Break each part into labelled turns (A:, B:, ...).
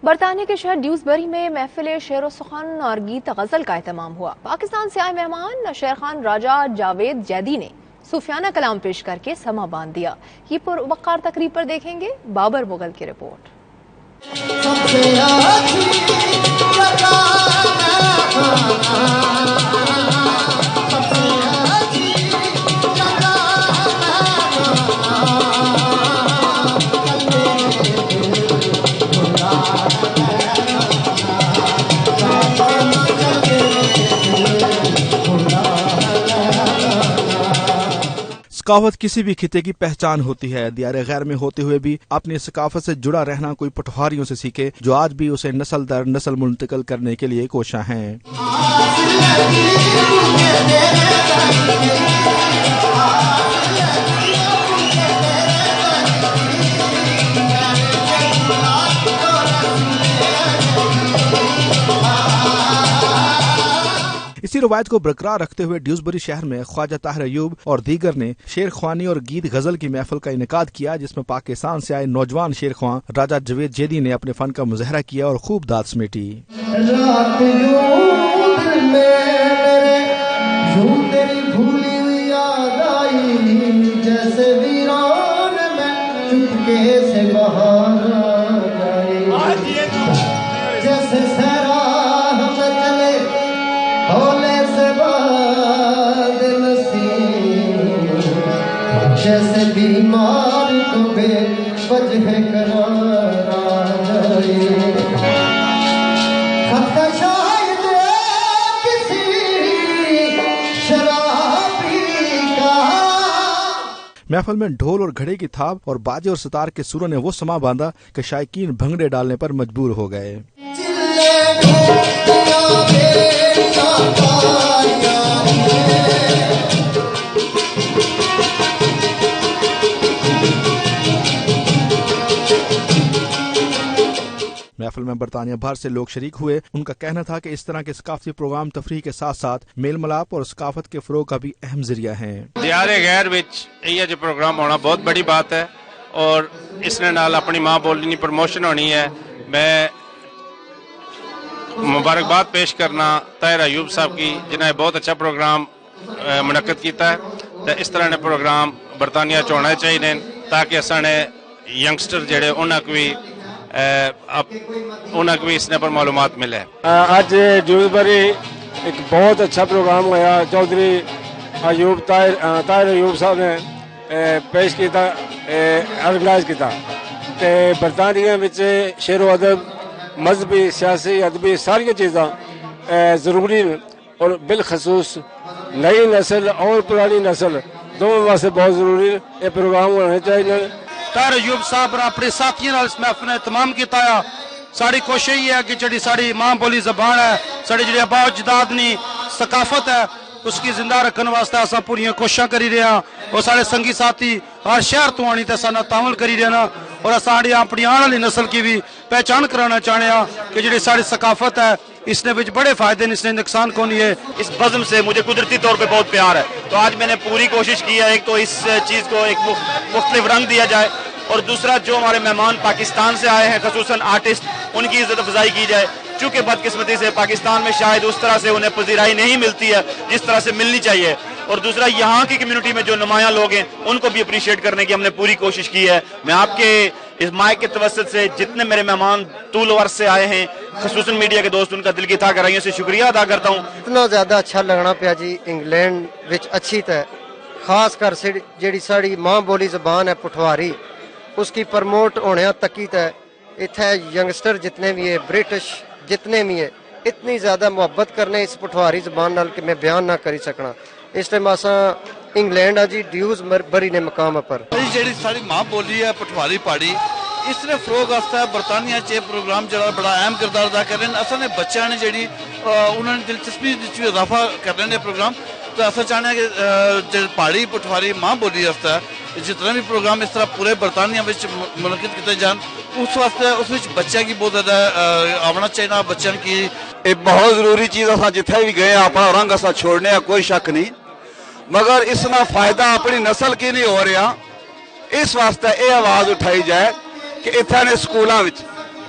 A: برطانیہ کے شہر ڈیوزبری میں محفل شعر و سخن اور گیت غزل کا اہتمام ہوا۔ پاکستان سے آئے مہمان شیر خان راجہ جاوید جیدی نے صوفیانہ کلام پیش کر کے سما باندھ دیا۔ یہ پروقار تقریب پر دیکھیں گے بابر مغل کی رپورٹ۔
B: ثقافت کسی بھی خطے کی پہچان ہوتی ہے۔ دیار غیر میں ہوتے ہوئے بھی اپنی ثقافت سے جڑا رہنا کوئی پٹواری سے سیکھے جو آج بھی اسے نسل در نسل منتقل کرنے کے لیے کوشاں ہیں۔ اسی روایت کو برقرار رکھتے ہوئے ڈیوزبری شہر میں خواجہ طاہر ایوب اور دیگر نے شعر خوانی اور گیت غزل کی محفل کا انعقاد کیا، جس میں پاکستان سے آئے نوجوان شعر خواں راجہ جاوید جیدی نے اپنے فن کا مظاہرہ کیا اور خوب داد سمیٹی۔
C: جیسے بیمار کو بے وجہ قرار آ جائے، خط کا شاہد کسی شرابی کا۔
B: محفل میں ڈھول اور گھڑے کی تھاپ اور باجے اور ستار کے سروں نے وہ سما باندھا کہ شائقین بھنگڑے ڈالنے پر مجبور ہو گئے۔ محفل میں برطانیہ بھر سے لوگ شریک ہوئے۔ ان کا کہنا تھا کہ اس طرح کے ثقافتی پروگرام تفریح کے ساتھ ساتھ میل ملاپ اور ثقافت کے فروغ کا بھی اہم ذریعہ ہیں۔
D: دیار غیر وچ یہ جو پروگرام ہونا بہت بڑی بات ہے اور اس نے نال اپنی ماں بولی پروموشن ہونی ہے۔ میں مبارکباد پیش کرنا طاہر ایوب صاحب کی جنہوں نے بہت اچھا پروگرام منعقد کیتا ہے۔ تو اس طرح نے پروگرام برطانیہ چ ہونا چاہیے تاکہ اسانے ینگسٹر جڑے انہاں کو بھی اس نے پر معلومات ملے۔
E: آج ڈیوزبری ایک بہت اچھا پروگرام ہوا، چودھری ایوب طاہر ایوب صاحب نے پیش کیتا، آرگنائز کیتا۔ تے برطانیہ وچ شعر و ادب، مذہبی، سیاسی، ادبی ساری چیزاں ضروری اور بالخصوص نئی نسل اور پرانی نسل دونوں واسطے بہت ضروری یہ پروگرام ہونے چاہیے۔
F: طاہر ایوب صاحب اپنے ساتھیوں اس محفل نے تمام کیتا ہے۔ ساری کوشش یہ ہے کہ جڑی ساری ماں بولی زبان ہے، ساری جڑی آبا اجدادنی ثقافت ہے، اس کی زندہ رکھنے واسطے اساں پوری کوششاں کری رہے ہیں اور سارے سنگی ساتھی ہر شہر تو آنی تے سانا تعاون کری رہے ہیں اور ساری اپنی آنے والی نسل کی بھی پہچان کرانا چاہنے ہیں کہ جڑی ساری ثقافت ہے اس نے بڑے فائدے ہیں، اس نے نقصان کو نہیں ہے۔
G: اس بزم سے مجھے قدرتی طور پہ بہت پیار ہے، تو آج میں نے پوری کوشش کی ہے ایک تو اس چیز کو ایک مختلف رنگ دیا جائے اور دوسرا جو ہمارے مہمان پاکستان سے آئے ہیں خصوصاً آرٹسٹ ان کی عزت افزائی کی جائے، چونکہ بدقسمتی سے پاکستان میں شاید اس طرح سے انہیں پذیرائی نہیں ملتی ہے جس طرح سے ملنی چاہیے، اور دوسرا یہاں کی کمیونٹی میں جو نمایاں لوگ ہیں ان کو بھی اپریشیٹ کرنے کی ہم نے پوری کوشش کی ہے۔ میں آپ کے اس مائک کے توسط سے جتنے میرے مہمان طول و عرض سے آئے ہیں خصوصاً میڈیا کے دوست ان کا دل کی تھا گہرائیوں سے شکریہ ادا کرتا ہوں۔
C: اتنا زیادہ اچھا لگنا پیا جی انگلینڈ وچ اچھی تے خاص کر جیڑی ساری ماں بولی زبان ہے پٹھواری اس کی پرموٹ ہونے تکی تے اتنے ینگسٹر جتنے بھی ہے برٹش جتنے بھی ہے اتنی زیادہ محبت کرنے اس پٹھواری زبان نال کہ میں بیان نہ کری سکنا۔ اس ٹائم اساں انگلینڈ آ جی ڈیوز بری نے مقام پر
H: جیڑی ساری ماں بولی ہے پٹھواری پہاڑی اس نے فروغ واسطے برطانیہ چ پروگرام جڑا بڑا اہم کردار ادا کر رہے ہیں۔ اصل نے بچوں نے جیڑی انہوں نے دلچسپی اضافہ کر رہے ہیں پروگرام، تو اصل چاہتے ہیں کہ پہاڑی پٹھواری ماں بولی واسطے جتنا بھی پروگرام اس طرح پورے برطانیہ منعقد کیتے جان اس واسطے اس بچے کی بہت زیادہ آنا چاہیے۔ بچوں کی
I: بہت ضروری چیز اصل جتنے بھی گئے اپنا رنگ اصل چھوڑنے کا کوئی شک نہیں، مگر اس نہ فائدہ اپنی نسل کی نہیں ہو رہا۔ اس واسطے یہ آواز اٹھائی جائے کہ اتنے سکولوں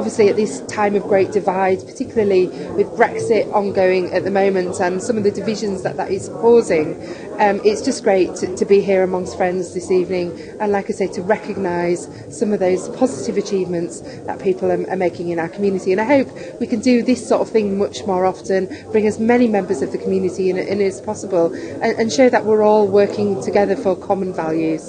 J: Obviously at this time of great divide, particularly with Brexit ongoing at the moment and some of the divisions that is causing, it's just great to be here amongst friends this evening and, like I say, to recognise some of those positive achievements that people are making in our community. And I hope we can do this sort of thing much more often, bring as many members of the community in as possible and show that we're all working together for common values.